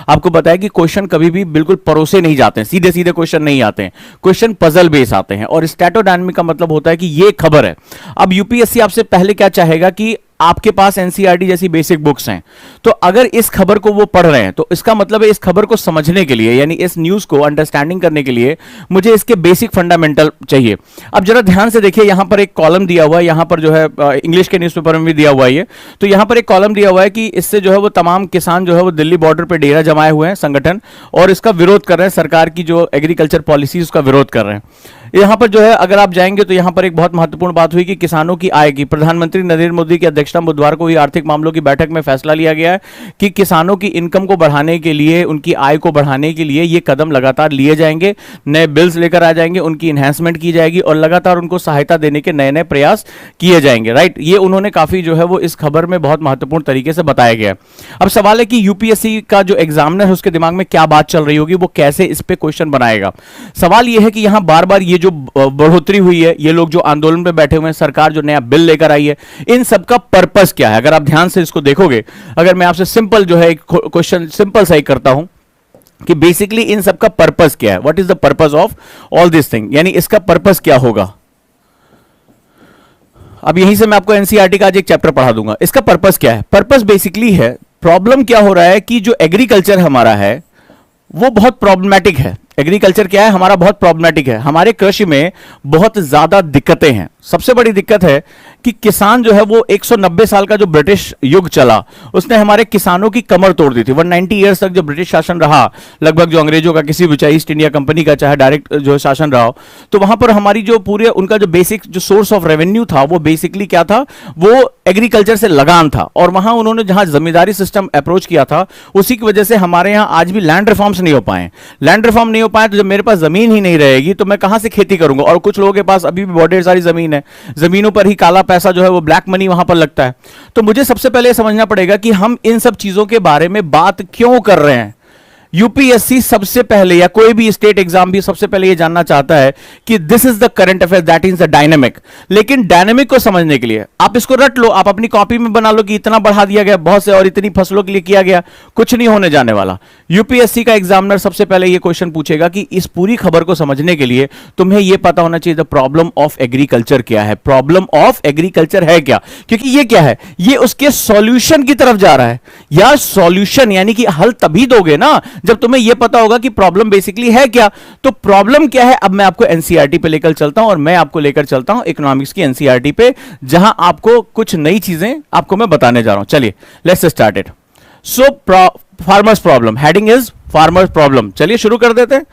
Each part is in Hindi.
आपको बताया कि क्वेश्चन कभी भी बिल्कुल परोसे नहीं जाते हैं, सीधे सीधे क्वेश्चन नहीं आते हैं, क्वेश्चन पजल बेस आते हैं। और स्टैटोडायनामिक का मतलब होता है कि ये खबर है। अब यूपीएससी आपसे पहले क्या चाहेगा कि आपके पास एनसीईआरटी जैसी बेसिक बुक्स हैं, तो अगर इस खबर को वो पढ़ रहे हैं तो इसका मतलब है इस खबर को समझने के लिए, यानी इस न्यूज को अंडरस्टैंडिंग करने के लिए मुझे इसके बेसिक फंडामेंटल चाहिए। अब जरा ध्यान से देखिए, यहां पर एक कॉलम दिया हुआ है, यहां पर जो है इंग्लिश के न्यूज़पेपर में भी दिया हुआ है ये, तो यहां पर एक कॉलम दिया हुआ है कि इससे जो है वो तमाम किसान जो है वो दिल्ली बॉर्डर पर डेरा जमाए हुए हैं संगठन, और इसका विरोध कर रहे हैं, सरकार की जो एग्रीकल्चर पॉलिसी उसका विरोध कर रहे हैं। यहां पर जो है अगर आप जाएंगे तो यहां पर एक बहुत महत्वपूर्ण बात हुई कि किसानों की आय की, प्रधानमंत्री नरेंद्र मोदी की अध्यक्षता बुधवार को हुई आर्थिक मामलों की बैठक में फैसला लिया गया है कि किसानों की इनकम को बढ़ाने के लिए, उनकी आय को बढ़ाने के लिए ये कदम लगातार लिए जाएंगे, नए बिल्स लेकर आ जाएंगे, उनकी इन्हेंसमेंट की जाएगी और लगातार उनको सहायता देने के नए नए प्रयास किए जाएंगे। राइट, ये उन्होंने काफी जो है वो इस खबर में बहुत महत्वपूर्ण तरीके से बताया गया है। अब सवाल है कि यूपीएससी का जो एग्जामिनर है उसके दिमाग में क्या बात चल रही होगी, वो कैसे इस पे क्वेश्चन बनाएगा। सवाल यह है कि यहां बार बार ये जो बढ़ोतरी हुई है, ये लोग जो आंदोलन पे बैठे हुए हैं, सरकार जो नया बिल लेकर आई है, इन सब का पर्पस क्या है। अगर आप ध्यान से इसको देखोगे, अगर मैं आपसे सिंपल जो है क्वेश्चन सिंपल सा ही करता हूं कि बेसिकली इन सब का पर्पस क्या है, what is the purpose of all this thing, यानी इसका पर्पस क्या होगा। अब यहीं से मैं आपको एनसीईआरटी का आज एक चैप्टर पढ़ा दूंगा। इसका पर्पस क्या है, पर्पस बेसिकली है, प्रॉब्लम क्या हो रहा है कि जो एग्रीकल्चर हमारा है वो बहुत प्रॉब्लमैटिक है। एग्रीकल्चर क्या है हमारा, बहुत प्रॉब्लमैटिक है। हमारे कृषि में बहुत ज्यादा दिक्कतें हैं। सबसे बड़ी दिक्कत है कि किसान जो है वो 190 साल का जो ब्रिटिश युग चला, उसने हमारे किसानों की कमर तोड़ दी थी। 190 ईयर्स तक जो ब्रिटिश शासन रहा, लगभग जो अंग्रेजों का किसी भी, चाहे ईस्ट इंडिया कंपनी का, चाहे डायरेक्ट जो शासन रहा हो, तो वहां पर हमारी जो पूरे उनका जो बेसिक जो सोर्स ऑफ रेवेन्यू था वो बेसिकली क्या था, वो एग्रीकल्चर से लगान था। और वहां उन्होंने जहां जमींदारी सिस्टम अप्रोच किया था, उसी की वजह से हमारे यहां आज भी लैंड रिफॉर्म्स नहीं हो पाए। लैंड रिफॉर्म नहीं हो पाए तो जब मेरे पास जमीन ही नहीं रहेगी तो मैं कहां से खेती करूंगा। और कुछ लोगों के पास अभी भी बहुत ढेर सारी जमीन है, जमीनों पर ही काला पैसा जो है वो ब्लैक मनी वहां पर लगता है। तो मुझे सबसे पहले समझना पड़ेगा कि हम इन सब चीजों के बारे में बात क्यों कर रहे हैं। यूपीएससी सबसे पहले, या कोई भी स्टेट एग्जाम भी सबसे पहले यह जानना चाहता है कि this is the current affair, that is the dynamic. लेकिन डायनेमिक को समझने के लिए आप इसको रट लो, आप अपनी कॉपी में बना लो कि इतना बढ़ा दिया गया बहुत से और इतनी फसलों के लिए किया गया, कुछ नहीं होने जाने वाला। यूपीएससी का एग्जामिनर सबसे पहले यह क्वेश्चन पूछेगा कि इस पूरी खबर को समझने के लिए तुम्हें यह पता होना चाहिए द प्रॉब्लम ऑफ एग्रीकल्चर क्या है, प्रॉब्लम ऑफ एग्रीकल्चर है क्या। क्योंकि ये क्या है, ये उसके सॉल्यूशन की तरफ जा रहा है। या सॉल्यूशन यानी कि हल तभी दोगे ना जब तुम्हें यह पता होगा कि प्रॉब्लम बेसिकली है क्या। तो प्रॉब्लम क्या है, अब मैं आपको एनसीईआरटी पे लेकर चलता हूं, और मैं आपको लेकर चलता हूं इकोनॉमिक्स की एनसीईआरटी पे, जहां आपको कुछ नई चीजें आपको मैं बताने जा रहा हूं। चलिए let's start it. So farmers problem, heading is farmers problem. चलिए शुरू कर देते हैं,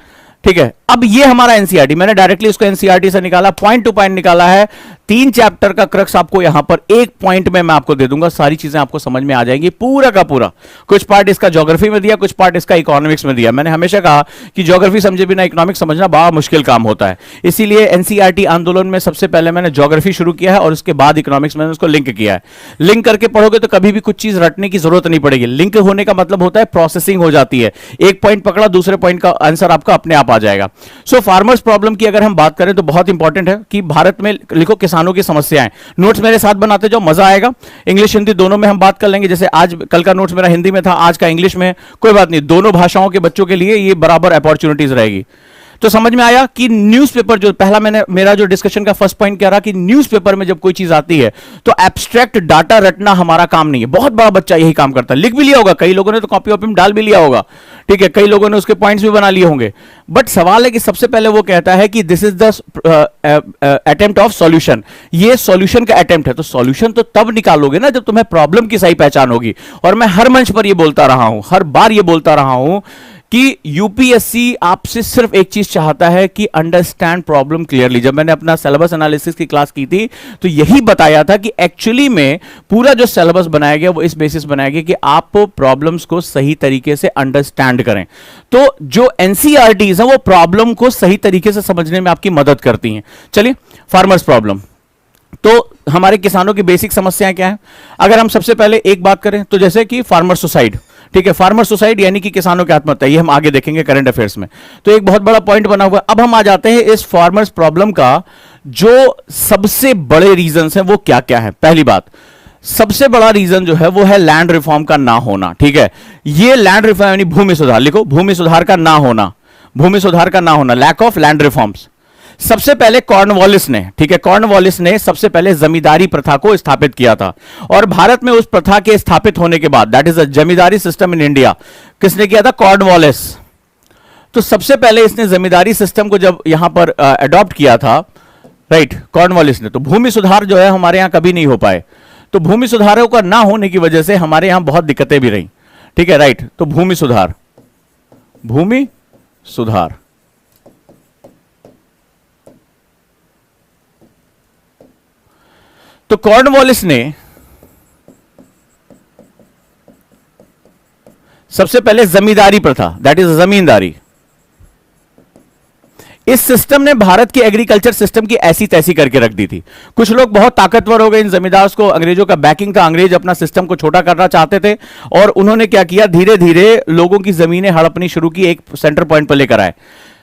ठीक है। अब ये हमारा एनसीईआरटी, मैंने डायरेक्टली उसको एनसीईआरटी से निकाला, पॉइंट टू पॉइंट निकाला है। 3 चैप्टर का क्रक्स आपको यहां पर एक पॉइंट में मैं आपको दे दूंगा, सारी चीजें आपको समझ में आ जाएंगी पूरा का पूरा। कुछ पार्ट इसका ज्योग्राफी में दिया, कुछ पार्ट इसका इकोनॉमिक्स में दिया। मैंने हमेशा कहा कि ज्योग्राफी समझे बिना इकोनॉमिक्स समझना बड़ा मुश्किल काम होता है, इसीलिए एनसीईआरटी आंदोलन में सबसे पहले मैंने ज्योग्राफी शुरू किया है और उसके बाद इकोनॉमिक्स मैंने उसको लिंक किया है। लिंक करके पढ़ोगे तो कभी भी कुछ चीज रटने की जरूरत नहीं पड़ेगी। लिंक होने का मतलब होता है प्रोसेसिंग हो जाती है, एक पॉइंट पकड़ा दूसरे पॉइंट का आंसर आपका अपने आप आ जाएगा। सो फार्मर्स प्रॉब्लम की अगर हम बात करें तो बहुत इंपॉर्टेंट है कि भारत में लिखो किसानों की समस्याएं। नोट्स मेरे साथ बनाते जाओ, मजा आएगा। इंग्लिश हिंदी दोनों में हम बात कर लेंगे, जैसे आज कल का नोट्स मेरा हिंदी में था, आज का इंग्लिश में, कोई बात नहीं, दोनों भाषाओं के बच्चों के लिए ये बराबर अपॉर्चुनिटीज रहेगी। तो समझ में आया कि न्यूज़पेपर, जो पहला मेरा जो डिस्कशन का फर्स्ट पॉइंट कह रहा कि न्यूज़पेपर में जब कोई चीज आती है तो एब्स्ट्रैक्ट डाटा रटना हमारा काम नहीं है। बहुत बड़ा बच्चा यही काम करता है, लिख भी लिया होगा, कई लोगों ने तो कॉपी वॉपी में डाल भी लिया होगा, ठीक है, कई लोगों ने उसके पॉइंट्स भी बना लिए होंगे। बट सवाल है कि सबसे पहले वो कहता है कि this is the attempt of solution, ये सॉल्यूशन का अटेम्प्ट है। तो सॉल्यूशन तो तब निकालोगे ना जब तुम्हें प्रॉब्लम की सही पहचान होगी। और मैं हर मंच पर ये बोलता रहा हूं, हर बार ये बोलता रहा हूं कि यूपीएससी आपसे सिर्फ एक चीज चाहता है कि अंडरस्टैंड प्रॉब्लम क्लियरली। जब मैंने अपना सिलेबस एनालिसिस की क्लास की थी तो यही बताया था कि एक्चुअली में पूरा जो सिलेबस बनाया गया वो इस बेसिस बनाया गया कि आप प्रॉब्लम्स को सही तरीके से अंडरस्टैंड करें। तो जो एनसीईआरटीज है वो प्रॉब्लम को सही तरीके से समझने में आपकी मदद करती हैं। चलिए, फार्मर्स प्रॉब्लम, तो हमारे किसानों की बेसिक समस्याएं क्या है। अगर हम सबसे पहले एक बात करें तो जैसे कि फार्मर सुसाइड, ठीक है, फार्मर सुसाइड यानी कि किसानों की आत्महत्या, ये हम आगे देखेंगे करंट अफेयर्स में, तो एक बहुत बड़ा पॉइंट बना हुआ है। अब हम आ जाते हैं इस फार्मर्स प्रॉब्लम का जो सबसे बड़े रीजंस हैं वो क्या क्या है। पहली बात, सबसे बड़ा रीजन जो है वो है लैंड रिफॉर्म का ना होना। ठीक है, ये लैंड रिफॉर्म यानी भूमि सुधार, लिखो भूमि सुधार का ना होना, भूमि सुधार का ना होना, लैक ऑफ लैंड रिफॉर्म्स। सबसे पहले कॉर्नवालिस ने, ठीक है, कॉर्नवालिस ने सबसे पहले जमींदारी प्रथा को स्थापित किया था, और भारत में उस प्रथा के स्थापित होने के बाद, that is a zamindari system in India, किसने किया था? कॉर्नवालिस। तो सबसे पहले इसने जमींदारी सिस्टम को जब यहां पर अडॉप्ट किया था, राइट, कॉर्नवालिस ने, तो भूमि सुधार जो है हमारे यहां कभी नहीं हो पाए। तो भूमि सुधारों का ना होने की वजह से हमारे यहां बहुत दिक्कतें भी रही। ठीक है, राइट, तो भूमि सुधार, भूमि सुधार, तो कॉर्नवालिस ने सबसे पहले जमींदारी प्रथा, दैट इज जमींदारी, इस सिस्टम ने भारत की एग्रीकल्चर सिस्टम की ऐसी तैसी करके रख दी थी। कुछ लोग बहुत ताकतवर हो गए, इन जमींदार्स को अंग्रेजों का बैकिंग था, अंग्रेज अपना सिस्टम को छोटा करना चाहते थे, और उन्होंने क्या किया, धीरे धीरे लोगों की जमीनें हड़पनी शुरू की, एक सेंटर पॉइंट पर लेकर आए।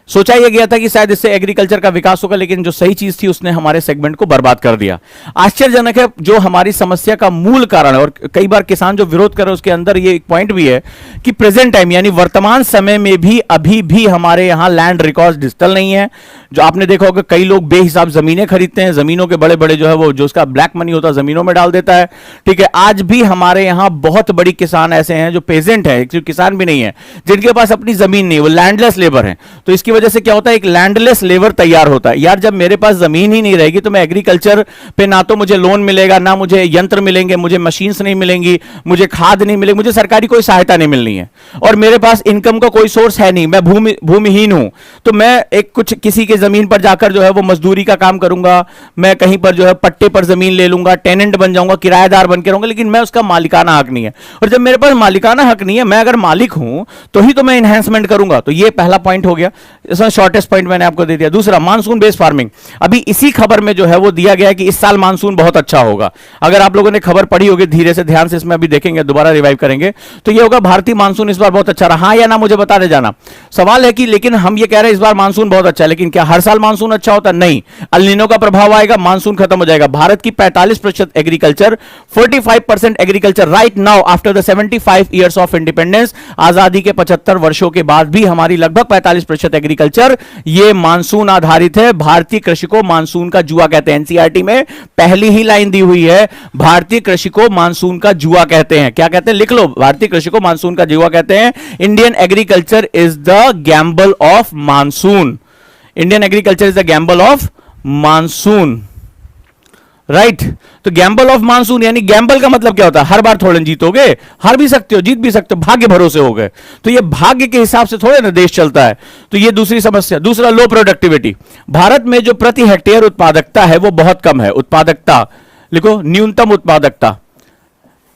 सोचा यह गया था कि शायद इससे एग्रीकल्चर का विकास होगा, लेकिन जो सही चीज थी उसने हमारे सेगमेंट को बर्बाद कर दिया। आश्चर्यजनक है, जो हमारी समस्या का मूल कारण है, और कई बार किसान जो विरोध कर रहे हैं उसके अंदर ये एक पॉइंट भी है कि प्रेजेंट टाइम यानी वर्तमान समय में भी अभी भी हमारे यहां लैंड रिकॉर्ड डिजिटल नहीं है। जो आपने देखा होगा, कई लोग बेहिसाब जमीनें खरीदते हैं, जमीनों के बड़े बड़े जो है वो जो उसका ब्लैक मनी होता है जमीनों में डाल देता है। ठीक है, आज भी हमारे यहां बहुत बड़ी किसान ऐसे हैं जो पेजेंट है, किसान भी नहीं है, जिनके पास अपनी जमीन नहीं, वो लैंडलेस लेबर है। तो इसकी वजह से क्या होता है, एक लैंडलेस लेबर तैयार होता है। यार, जब मेरे पास जमीन ही नहीं रहेगी तो मैं एग्रीकल्चर पे ना तो मुझे लोन मिलेगा, ना मुझे यंत्र मिलेंगे, मुझे मशीन्स नहीं मिलेंगी, मुझे खाद नहीं मिलेगी, मुझे सरकारी कोई सहायता नहीं मिलनी है, और मेरे पास इनकम का कोई सोर्स है नहीं, मैं भूमिहीन हूं। तो मैं एक कुछ किसी के जमीन पर जाकर जो है वो मजदूरी का काम करूंगा, मैं कहीं पर जो है पट्टे पर जमीन ले लूंगा, टेनेंट बन जाऊंगा, किराएदार बन के रहूंगा, लेकिन मैं उसका मालिकाना हक नहीं है। और जब मेरे पास मालिकाना हक नहीं है, मैं अगर मालिक हूं तो ही तो मैं एनहेंसमेंट करूंगा। तो ये पहला पॉइंट हो गया, इसमें शॉर्टेस्ट पॉइंट मैंने आपको दे दिया। दूसरा, मानसून बेस्ड फार्मिंग। अभी इसी खबर में जो है वो दिया गया है कि इस साल मानसून बहुत अच्छा होगा। अगर आप लोगों ने खबर पढ़ी होगी, धीरे से ध्यान से इसमें अभी देखेंगे, दोबारा रिवाइव करेंगे, तो ये होगा भारतीय मानसून इस बार बहुत अच्छा रहा, हाँ या ना मुझे बता दे जाना। सवाल है कि लेकिन हम ये कह रहे हैं इस बार मानसून बहुत अच्छा है, लेकिन क्या हर साल मानसून अच्छा होता? नहीं, अल नीनो का प्रभाव आएगा, मानसून खत्म हो जाएगा। भारत की 45% agriculture, 45% agriculture right now after the 75 years of independence, आजादी के 75 वर्षों के बाद भी हमारी लगभग 45% एग्रीकल्चर ये मानसून आधारित है। भारतीय कृषि को मानसून का जुआ कहते हैं। एनसीईआरटी में पहली ही लाइन दी हुई है, भारतीय कृषि को मानसून का जुआ कहते हैं। क्या कहते हैं? लिख लो, भारतीय कृषि को मानसून का जुआ कहते हैं। Indian agriculture is the Gamble of monsoon. Indian agriculture is the Gamble of monsoon, right. तो गैम्बल ऑफ मानसून यानी गैम्बल का मतलब क्या होता है? हर बार थोड़े जीतोगे, हार भी सकते हो, जीत भी सकते हो, भाग्य भरोसे हो गए। तो ये भाग्य के हिसाब से थोड़े ना देश चलता है। तो ये दूसरी समस्या। दूसरा, लो प्रोडक्टिविटी। भारत में जो प्रति हेक्टेयर उत्पादकता है वो बहुत कम है। उत्पादकता लिखो, न्यूनतम उत्पादकता।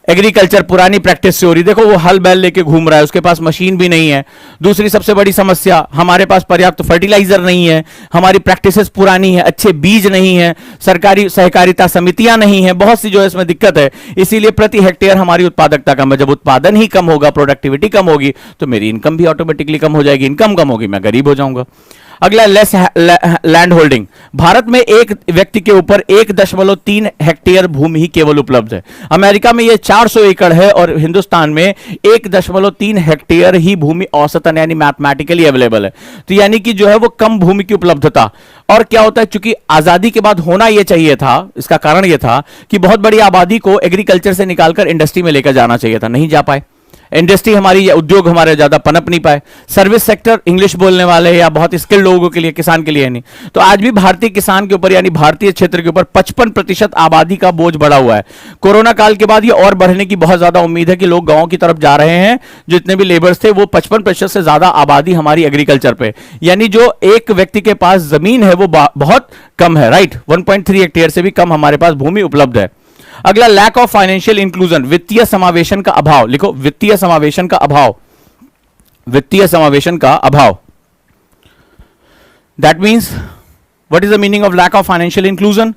एग्रीकल्चर पुरानी प्रैक्टिस से हो रही, देखो वो हल बैल लेके घूम रहा है, उसके पास मशीन भी नहीं है। दूसरी सबसे बड़ी समस्या, हमारे पास पर्याप्त फर्टिलाइजर नहीं है, हमारी प्रैक्टिसेस पुरानी है, अच्छे बीज नहीं है, सरकारी सहकारिता समितियां नहीं है, बहुत सी जो है इसमें दिक्कत है। इसीलिए प्रति हेक्टेयर हमारी उत्पादकता कम है। जब उत्पादन ही कम होगा, प्रोडक्टिविटी कम होगी, तो मेरी इनकम भी ऑटोमेटिकली कम हो जाएगी। इनकम कम होगी, मैं गरीब हो जाऊंगा। अगला, लेस लैंड होल्डिंग। भारत में एक व्यक्ति के ऊपर 1.3 हेक्टेयर भूमि ही केवल उपलब्ध है। अमेरिका में यह 400 एकड़ है और हिंदुस्तान में 1.3 हेक्टेयर ही भूमि औसतन यानी मैथमेटिकली अवेलेबल है। तो यानी कि जो है वो कम भूमि की उपलब्धता। और क्या होता है, चूंकि आजादी के बाद होना यह चाहिए था, इसका कारण यह था कि बहुत बड़ी आबादी को एग्रीकल्चर से निकालकर इंडस्ट्री में लेकर जाना चाहिए था, नहीं जा पाए। इंडस्ट्री हमारी या उद्योग हमारे ज्यादा पनप नहीं पाए। सर्विस सेक्टर इंग्लिश बोलने वाले या बहुत स्किल्ड लोगों के लिए, किसान के लिए नहीं। तो आज भी भारतीय किसान के ऊपर यानी भारतीय क्षेत्र के ऊपर 55% आबादी का बोझ बढ़ा हुआ है। कोरोना काल के बाद ये और बढ़ने की बहुत ज्यादा उम्मीद है कि लोग गांवों की तरफ जा रहे हैं। जितने भी लेबर्स थे वो 55% से ज्यादा आबादी हमारी एग्रीकल्चर पे, यानी जो एक व्यक्ति के पास जमीन है वो बहुत कम है, राइट। 1.3 हेक्टेयर से भी कम हमारे पास भूमि उपलब्ध है। अगला, लैक ऑफ फाइनेंशियल इंक्लूजन, वित्तीय समावेशन का अभाव। लिखो, वित्तीय समावेशन का अभाव। वित्तीय समावेशन का अभाव, that means what is the meaning of lack of financial inclusion?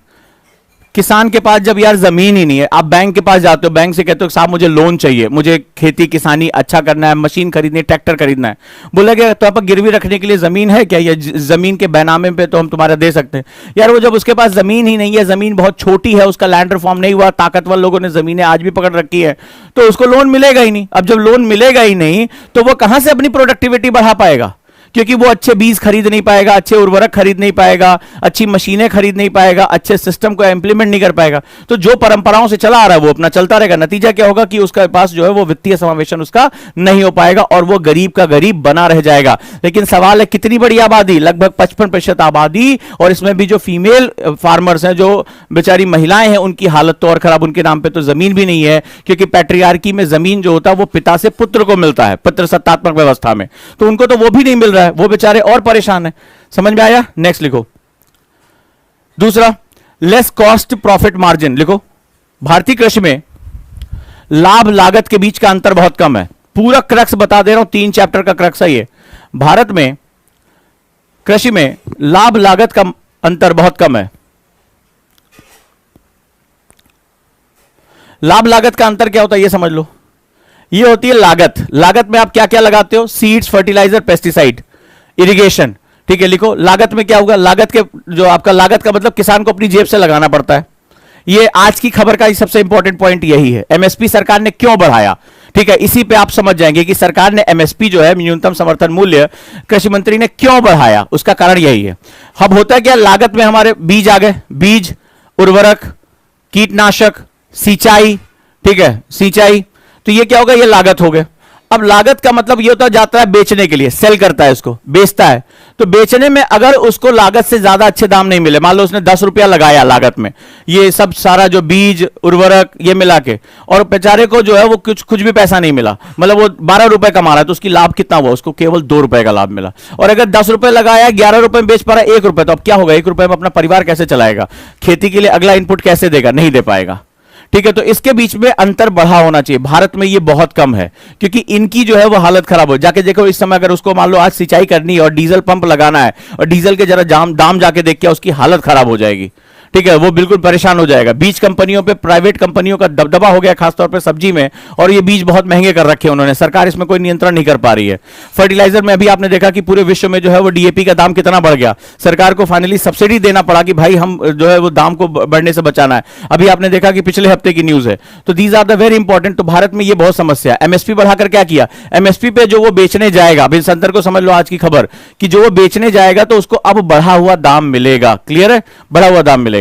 किसान के पास जब यार जमीन ही नहीं है, आप बैंक के पास जाते हो, बैंक से कहते हो साहब मुझे लोन चाहिए, मुझे खेती किसानी अच्छा करना है, मशीन खरीदनी है, ट्रैक्टर खरीदना है, बोला गया तो आप गिरवी रखने के लिए जमीन है क्या, या जमीन के बैनामे पे तो हम तुम्हारा दे सकते हैं। यार वो जब उसके पास जमीन ही नहीं है, जमीन बहुत छोटी है, उसका लैंड रिफॉर्म नहीं हुआ, ताकतवर लोगों ने जमीनें आज भी पकड़ रखी है, तो उसको लोन मिलेगा ही नहीं। अब जब लोन मिलेगा ही नहीं तो वो कहां से अपनी प्रोडक्टिविटी बढ़ा पाएगा, क्योंकि वो अच्छे बीज खरीद नहीं पाएगा, अच्छे उर्वरक खरीद नहीं पाएगा, अच्छी मशीनें खरीद नहीं पाएगा, अच्छे सिस्टम को इंप्लीमेंट नहीं कर पाएगा। तो जो परंपराओं से चला आ रहा है वो अपना चलता रहेगा। नतीजा क्या होगा कि उसके पास जो है वो वित्तीय समावेशन उसका नहीं हो पाएगा और वो गरीब का गरीब बना रह जाएगा। लेकिन सवाल है कितनी बड़ी आबादी, लगभग 55% आबादी, और इसमें भी जो फीमेल फार्मर्स हैं, जो बेचारी महिलाएं हैं, उनकी हालत तो और खराब। उनके नाम पे तो जमीन भी नहीं है, क्योंकि पैट्रियार्की में जमीन जो होता है वो पिता से पुत्र को मिलता है, पितृसत्तात्मक व्यवस्था में, तो उनको तो वो भी नहीं मिल रहा है, वो बेचारे और परेशान है। समझ में आया? नेक्स्ट लिखो। दूसरा, लेस कॉस्ट प्रॉफिट मार्जिन लिखो। भारतीय कृषि में लाभ लागत के बीच का अंतर बहुत कम है। पूरा क्रक्स बता दे रहा हूं, 3 चैप्टर का क्रक्स है ये। भारत में कृषि में लाभ लागत का अंतर बहुत कम है। लाभ लागत का अंतर क्या होता है ये समझ लो। ये होती है लागत। लागत में आप क्या क्या लगाते हो? Seeds, fertilizer, pesticide, irrigation. ठीक है, लिखो। लागत में क्या होगा? लागत के जो आपका लागत का मतलब किसान को अपनी जेब से लगाना पड़ता है। ये आज की खबर का सबसे इंपॉर्टेंट पॉइंट यही है। एमएसपी सरकार ने क्यों बढ़ाया? ठीक है, इसी पे आप समझ जाएंगे कि सरकार ने एमएसपी जो है, न्यूनतम समर्थन मूल्य, कृषि मंत्री ने क्यों बढ़ाया, उसका कारण यही है। अब होता है क्या, लागत में हमारे बीज आ गए, बीज, उर्वरक, कीटनाशक, सिंचाई। ठीक है, सिंचाई, तो ये क्या होगा? ये लागत हो गए। अब लागत का मतलब ये होता जाता है बेचने के लिए, सेल करता है, इसको बेचता है। तो बेचने में अगर उसको लागत से ज्यादा अच्छे दाम नहीं मिले, मान लो उसने 10 रुपया लगाया लागत में, ये सब सारा जो बीज, उर्वरक, ये मिला के, और बेचारे को जो है वो कुछ भी पैसा नहीं मिला, मतलब वो 12 रुपए कमा रहा है, तो उसकी लाभ कितना हुआ? उसको केवल 2 रुपए का लाभ मिला। और अगर 10 रुपए लगाया, 11 रुपए में बेच पा रहा है 1 रुपए, तो अब क्या होगा? 1 रुपए में अपना परिवार कैसे चलाएगा? खेती के लिए अगला इनपुट कैसे देगा? नहीं दे पाएगा। ठीक है, तो इसके बीच में अंतर बढ़ा होना चाहिए। भारत में ये बहुत कम है, क्योंकि इनकी जो है वो हालत खराब हो। जाके देखो इस समय, अगर उसको मान लो आज सिंचाई करनी है और डीजल पंप लगाना है, और डीजल के जरा दाम जाके देख के उसकी हालत खराब हो जाएगी। ठीक है, वो बिल्कुल परेशान हो जाएगा। बीज कंपनियों पे, प्राइवेट कंपनियों का दबदबा हो गया, खासतौर पे सब्जी में, और ये बीज बहुत महंगे कर रखे हैं उन्होंने। सरकार इसमें कोई नियंत्रण नहीं कर पा रही है। फर्टिलाइजर में अभी आपने देखा कि पूरे विश्व में जो है वो डीएपी का दाम कितना बढ़ गया। सरकार को फाइनली सब्सिडी देना पड़ा कि भाई हम जो है वो दाम को बढ़ने से बचाना है। अभी आपने देखा कि पिछले हफ्ते की न्यूज है। तो these are the very important. तो भारत में ये बहुत समस्या है। एमएसपी बढ़ाकर क्या किया? एमएसपी पे जो वो बेचने जाएगा, अभी संतर को समझ लो आज की खबर, कि जो वो बेचने जाएगा तो उसको अब बढ़ा हुआ दाम मिलेगा। क्लियर है? बढ़ा हुआ दाम मिलेगा,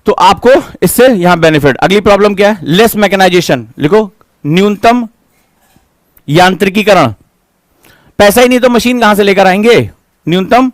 तो आपको इससे यहां बेनिफिट। अगली प्रॉब्लम क्या है? लेस मैकेनाइजेशन लिखो। न्यूनतम यांत्रिकीकरण। पैसा ही नहीं तो मशीन कहां से लेकर आएंगे? न्यूनतम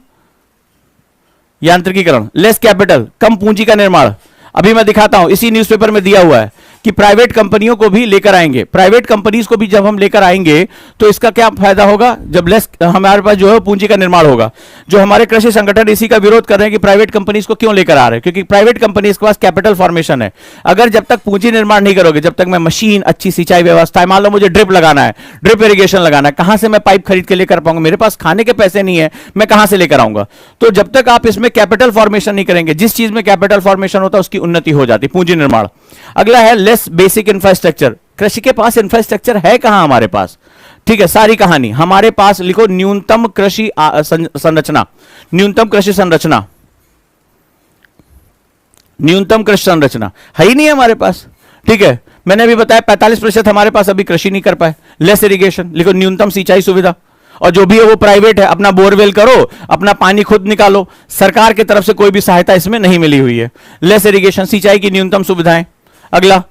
यांत्रिकीकरण। लेस कैपिटल, कम पूंजी का निर्माण। अभी मैं दिखाता हूं, इसी न्यूज़पेपर में दिया हुआ है कि प्राइवेट कंपनियों को भी लेकर आएंगे। प्राइवेट कंपनीज को भी जब हम लेकर आएंगे तो इसका क्या फायदा होगा? जब लेस हमारे पास जो है पूंजी का निर्माण होगा। जो हमारे कृषि संगठन इसी का विरोध कर रहे हैं कि प्राइवेट कंपनीज को क्यों लेकर आ रहे हैं, क्योंकि प्राइवेट कंपनीज के पास कैपिटल फॉर्मेशन है। अगर जब तक पूंजी निर्माण नहीं करोगे, जब तक मैं मशीन, अच्छी सिंचाई व्यवस्था है, मान लो मुझे ड्रिप लगाना है, ड्रिप इरिगेशन लगाना है, कहां से मैं पाइप खरीद के लेकर पाऊंगा? मेरे पास खाने के पैसे नहीं है, मैं कहां से लेकर आऊंगा? तो जब तक आप इसमें कैपिटल फॉर्मेशन नहीं करेंगे, जिस चीज में कैपिटल फॉर्मेशन होता है उसकी उन्नति हो जाती, पूंजी निर्माण। अगला है लेस बेसिक इंफ्रास्ट्रक्चर। कृषि के पास इंफ्रास्ट्रक्चर है कहां हमारे पास? ठीक है, सारी कहानी हमारे पास लिखो। न्यूनतम कृषि संरचना, न्यूनतम कृषि संरचना, न्यूनतम कृषि संरचना है ही नहीं है हमारे पास। ठीक है, मैंने अभी बताया 45% हमारे पास अभी कृषि नहीं कर पाए। लेस इरिगेशन लिखो। न्यूनतम सिंचाई सुविधा, और जो भी है वो प्राइवेट है, अपना बोरवेल करो, अपना पानी खुद निकालो, सरकार की तरफ से कोई भी सहायता इसमें नहीं मिली हुई है। लेस इरिगेशन, सिंचाई की न्यूनतम सुविधाएं। अगला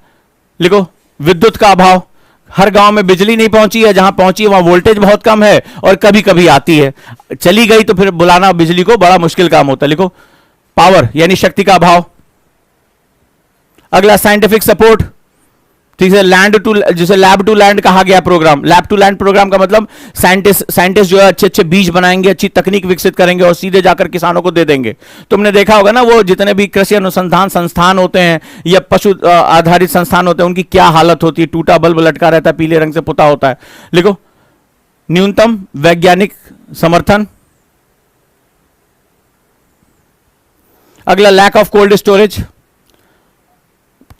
लिखो। विद्युत का अभाव, हर गांव में बिजली नहीं पहुंची है, जहां पहुंची है वहां वोल्टेज बहुत कम है, और कभी कभी आती है, चली गई तो फिर बुलाना बिजली को बड़ा मुश्किल काम होता है। लिखो पावर, यानी शक्ति का अभाव। अगला साइंटिफिक सपोर्ट, ठीक है, लैंड टू, जिसे लैब टू लैंड कहा गया program. Lab to land program का मतलब साइंटिस्ट जो है अच्छे अच्छे बीज बनाएंगे, अच्छी तकनीक विकसित करेंगे और सीधे जाकर किसानों को दे देंगे। तुमने देखा होगा ना, वो जितने भी कृषि अनुसंधान संस्थान होते हैं या पशु आधारित संस्थान होते हैं, उनकी क्या हालत होती है। टूटा बल्ब लटका रहता है, पीले रंग से पुता होता है। लिखो न्यूनतम वैज्ञानिक समर्थन। अगला लैक ऑफ कोल्ड स्टोरेज।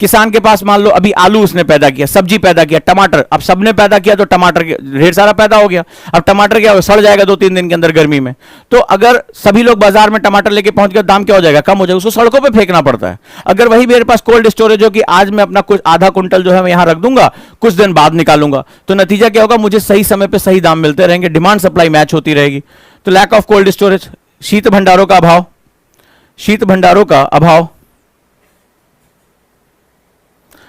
किसान के पास मान लो अभी आलू उसने पैदा किया, सब्जी पैदा किया, टमाटर, अब सबने पैदा किया तो टमाटर ढेर सारा पैदा हो गया। अब टमाटर क्या हो, सड़ जाएगा 2-3 दिन के अंदर गर्मी में। तो अगर सभी लोग बाजार में टमाटर लेके पहुंच गए, दाम क्या हो जाएगा, कम हो जाएगा, उसको सड़कों पे फेंकना पड़ता है। अगर वही मेरे पास कोल्ड स्टोरेज हो कि आज मैं अपना कुछ आधा कुंटल जो है मैं यहां रख दूंगा, कुछ दिन बाद निकालूंगा, तो नतीजा क्या होगा, मुझे सही समय पर सही दाम मिलते रहेंगे, डिमांड सप्लाई मैच होती रहेगी। तो लैक ऑफ कोल्ड स्टोरेज, शीत भंडारों का अभाव, शीत भंडारों का अभाव।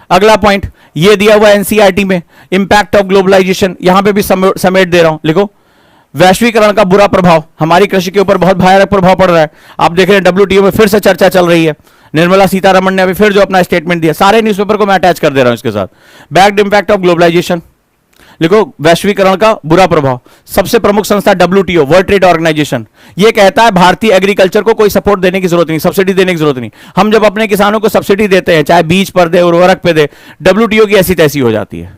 अगला पॉइंट ये दिया हुआ एनसीईआरटी में, इंपैक्ट ऑफ ग्लोबलाइजेशन, यहां पे भी समेट दे रहा हूं, लिखो। वैश्वीकरण का बुरा प्रभाव, हमारी कृषि के ऊपर बहुत भयानक प्रभाव पड़ रहा है। आप देख रहे हैं डब्ल्यूटीओ में फिर से चर्चा चल रही है, निर्मला सीतारमण ने अभी फिर जो अपना स्टेटमेंट दिया, सारे न्यूज़पेपर को मैं अटैच कर दे रहा हूं इसके साथ। बैक्ड इंपैक्ट ऑफ ग्लोबलाइजेशन, लिखो वैश्वीकरण का बुरा प्रभाव। सबसे प्रमुख संस्था डब्ल्यूटीओ, वर्ल्ड ट्रेड ऑर्गेनाइजेशन, ये कहता है भारतीय एग्रीकल्चर को कोई सपोर्ट देने की जरूरत नहीं, सब्सिडी देने की जरूरत नहीं। हम जब अपने किसानों को सब्सिडी देते हैं, चाहे बीज पर दे, उर्वरक पे दे, डब्ल्यूटीओ की ऐसी तैसी हो जाती है।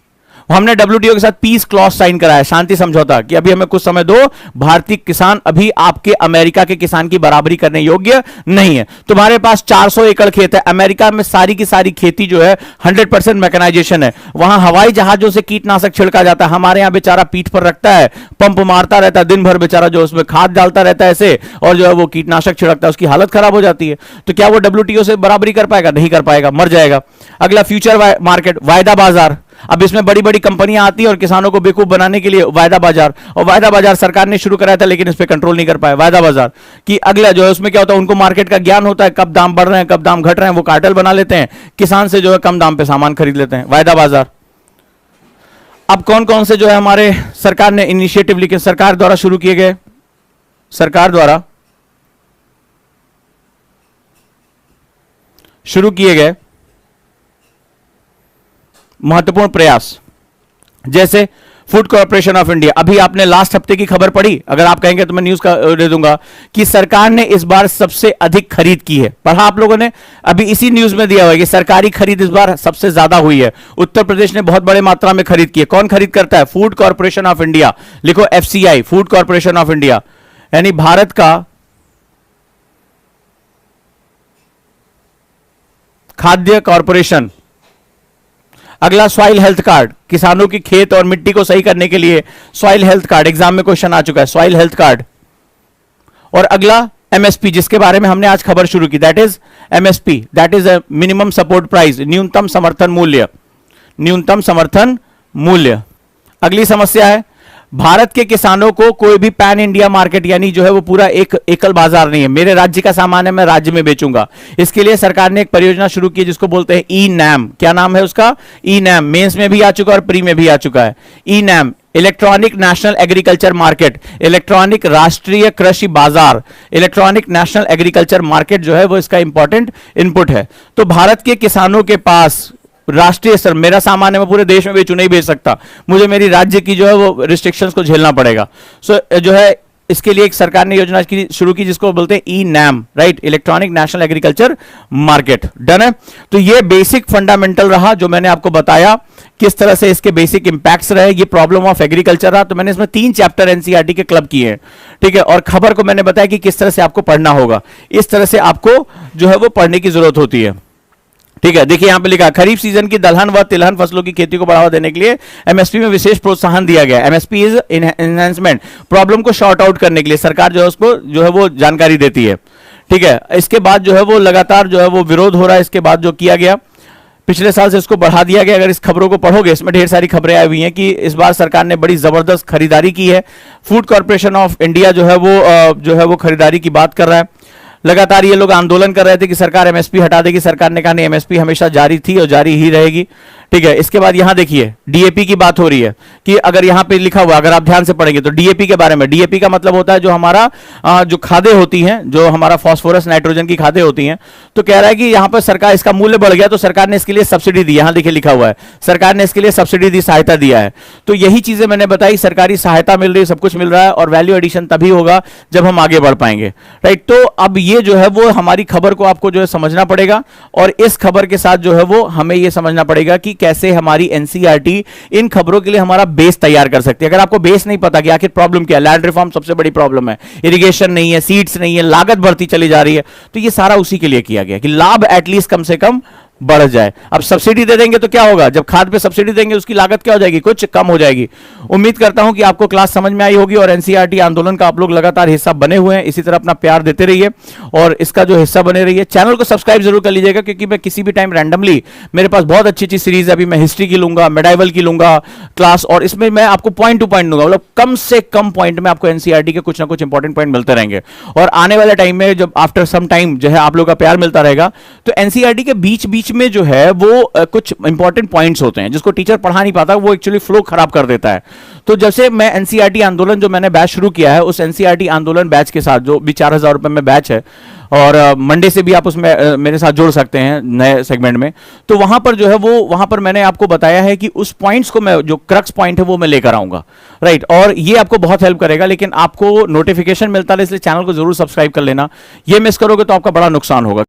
हमने डब्ल्यूटीओ के साथ पीस क्लॉज साइन कराया, शांति समझौता, कि अभी हमें कुछ समय दो, भारतीय किसान अभी आपके अमेरिका के किसान की बराबरी करने योग्य नहीं है। तुम्हारे पास 400 एकड़ खेत है, अमेरिका में सारी की सारी खेती जो है 100% मैकेनाइजेशन है, वहां हवाई जहाजों से कीटनाशक छिड़का जाता है। हमारे यहां बेचारा पीठ पर रखता है, पंप मारता रहता है दिन भर, बेचारा जो उसमें खाद डालता रहता है ऐसे, और जो है वो कीटनाशक छिड़कता है, उसकी हालत खराब हो जाती है। तो क्या वो डब्ल्यूटीओ से बराबरी कर पाएगा? नहीं कर पाएगा, मर जाएगा। अगला फ्यूचर मार्केट, वायदा बाजार। अब इसमें बड़ी बड़ी कंपनियां आती हैं और किसानों को बेवकूफ बनाने के लिए वायदा बाजार, और वायदा बाजार सरकार ने शुरू कराया था लेकिन इस पे कंट्रोल नहीं कर पाया। वायदा बाजार कि अगला जो है उसमें क्या होता है, उनको मार्केट का ज्ञान होता है, कब दाम बढ़ रहे हैं कब दाम घट रहे हैं, वो कार्टेल बना लेते हैं, किसान से जो है कम दाम पे सामान खरीद लेते हैं। वायदा बाजार। अब कौन कौन से जो है हमारे सरकार ने इनिशिएटिव लिखे, सरकार द्वारा शुरू किए गए, सरकार द्वारा शुरू किए गए महत्वपूर्ण प्रयास, जैसे फूड कॉर्पोरेशन ऑफ इंडिया। अभी आपने लास्ट हफ्ते की खबर पढ़ी, अगर आप कहेंगे तो मैं न्यूज का दे दूंगा कि सरकार ने इस बार सबसे अधिक खरीद की है। पढ़ा आप लोगों ने? अभी इसी न्यूज में दिया हुआ है कि सरकारी खरीद इस बार सबसे ज्यादा हुई है। उत्तर प्रदेश ने बहुत बड़े मात्रा में खरीद की है। कौन खरीद करता है? फूड कॉर्पोरेशन ऑफ इंडिया, लिखो FCI, food corporation of India, यानी भारत का खाद्य कॉर्पोरेशन। अगला सॉइल हेल्थ कार्ड, किसानों की खेत और मिट्टी को सही करने के लिए सॉइल हेल्थ कार्ड, एग्जाम में क्वेश्चन आ चुका है, सॉइल हेल्थ कार्ड। और अगला एमएसपी, जिसके बारे में हमने आज खबर शुरू की, that is MSP, that is minimum support price, न्यूनतम समर्थन मूल्य, न्यूनतम समर्थन मूल्य। अगली समस्या है, भारत के किसानों को कोई भी पैन इंडिया मार्केट, यानी जो है वो पूरा एक एकल बाजार नहीं है, मेरे राज्य का सामान है मैं राज्य में बेचूंगा। इसके लिए सरकार ने एक परियोजना शुरू की जिसको बोलते हैं ई नैम। क्या नाम है उसका? E NAM. मेंस में भी आ चुका है और प्री में भी आ चुका है। E NAM, electronic national agriculture market, electronic राष्ट्रीय कृषि बाजार, इलेक्ट्रॉनिक नेशनल एग्रीकल्चर मार्केट जो है वो इसका इंपॉर्टेंट इनपुट है। तो भारत के किसानों के पास राष्ट्रीय स्तर, मेरा सामान है मैं पूरे देश में बेचू, नहीं बेच सकता, मुझे मेरी राज्य की जो है वो रिस्ट्रिक्शंस को झेलना पड़ेगा। सो जो है इसके लिए एक सरकार ने योजना शुरू की जिसको बोलते हैं e NAM, right, electronic national agriculture market. Done है? तो ये बेसिक फंडामेंटल रहा जो मैंने आपको बताया, किस तरह से इसके बेसिक इंपैक्ट्स रहे। ये प्रॉब्लम ऑफ एग्रीकल्चर रहा, तो मैंने इसमें 3 चैप्टर एनसीईआरटी के क्लब किए हैं, ठीक है। और खबर को मैंने बताया कि किस तरह से आपको पढ़ना होगा, इस तरह से आपको जो है वो पढ़ने की जरूरत होती है, ठीक है। देखिए यहां पे लिखा, खरीफ सीजन की दलहन व तिलहन फसलों की खेती को बढ़ावा देने के लिए एमएसपी में विशेष प्रोत्साहन दिया गया। एमएसपी इज एनहांसमेंट, प्रॉब्लम को शॉर्ट आउट करने के लिए सरकार जो है उसको जो है वो जानकारी देती है, ठीक है। इसके बाद जो है वो लगातार जो है वो विरोध हो रहा है। इसके बाद जो किया गया, पिछले साल से इसको बढ़ा दिया गया। अगर इस खबरों को पढ़ोगे, इसमें ढेर सारी खबरें आई हुई हैं कि इस बार सरकार ने बड़ी जबरदस्त खरीदारी की है। फूड कॉर्पोरेशन ऑफ इंडिया जो है वो खरीदारी की बात कर रहा है। लगातार ये लोग आंदोलन कर रहे थे कि सरकार एमएसपी हटा देगी, सरकार ने कहा नहीं, एमएसपी हमेशा जारी थी और जारी ही रहेगी, ठीक है। इसके बाद यहां देखिए डीएपी की बात हो रही है कि अगर यहां पे लिखा हुआ, अगर आप ध्यान से पढ़ेंगे तो डीएपी के बारे में, डीएपी का मतलब होता है जो हमारा जो खादें होती हैं, जो हमारा फास्फोरस नाइट्रोजन की खादें होती हैं। तो कह रहा है कि यहां पर सरकार, इसका मूल्य बढ़ गया तो सरकार ने इसके लिए सब्सिडी दी, यहां देखिए लिखा हुआ है, सरकार ने इसके लिए सब्सिडी दी, सहायता दिया है। तो यही चीजें मैंने बताई, सरकारी सहायता मिल रही है, सब कुछ मिल रहा है, और वैल्यू एडिशन तभी होगा जब हम आगे बढ़ पाएंगे, राइट। तो अब ये जो है वो हमारी खबर को आपको जो है समझना पड़ेगा, और इस खबर के साथ जो है वो हमें ये समझना पड़ेगा कि कैसे हमारी एनसीईआरटी इन खबरों के लिए हमारा बेस तैयार कर सकती है। अगर आपको बेस नहीं पता कि आखिर प्रॉब्लम क्या है, लैंड रिफॉर्म सबसे बड़ी प्रॉब्लम है, इरिगेशन नहीं है, सीड्स नहीं है, लागत बढ़ती चली जा रही है, तो ये सारा उसी के लिए किया गया कि लाभ एटलीस्ट कम से कम बढ़ जाए। अब सब्सिडी दे देंगे तो क्या होगा, जब खाद पे सब्सिडी देंगे उसकी लागत क्या हो जाएगी, कुछ कम हो जाएगी। उम्मीद करता हूं कि आपको क्लास समझ में आई होगी और एनसीईआरटी आंदोलन का आप लोग लगातार हिस्सा बने हुए हैं। इसी तरह अपना प्यार देते रहिए और इसका जो हिस्सा बने रहिए। चैनल को सब्सक्राइब जरूर कर लीजिएगा, क्योंकि मैं किसी भी टाइम रैंडमली, मेरे पास बहुत अच्छी अच्छी सीरीज है, अभी मैं हिस्ट्री की लूंगा, मेडाइवल की लूंगा क्लास, और इसमें मैं आपको पॉइंट टू पॉइंट दूंगा, मतलब कम से कम पॉइंट में आपको एनसीईआरटी के कुछ ना कुछ इंपॉर्टेंट पॉइंट मिलते रहेंगे। और आने वाले टाइम में जब आफ्टर सम टाइम जो है आप लोग का प्यार मिलता रहेगा, तो एनसीईआरटी के बीच बीच में जो है वो कुछ इंपॉर्टेंट पॉइंट्स होते हैं जिसको टीचर पढ़ा नहीं पाता, वो एक्चुअली फ्लो खराब कर देता है। तो जैसे मैं एनसीईआरटी आंदोलन जो मैंने बैच शुरू किया है, उस एनसीईआरटी आंदोलन बैच के साथ जो भी 4000 रुपए में बैच है, और मंडे से भी आप उसमें मेरे साथ जुड़ सकते हैं नए सेगमेंट में, तो वहां पर जो है वो, वहां पर मैंने आपको बताया है कि उस पॉइंट्स को मैं, जो क्रक्स पॉइंट है वो मैं लेकर आऊंगा, राइट। और ये आपको बहुत हेल्प करेगा, लेकिन आपको नोटिफिकेशन मिलता है, इसलिए चैनल को जरूर सब्सक्राइब कर लेना। ये मिस करोगे तो आपका बड़ा नुकसान होगा।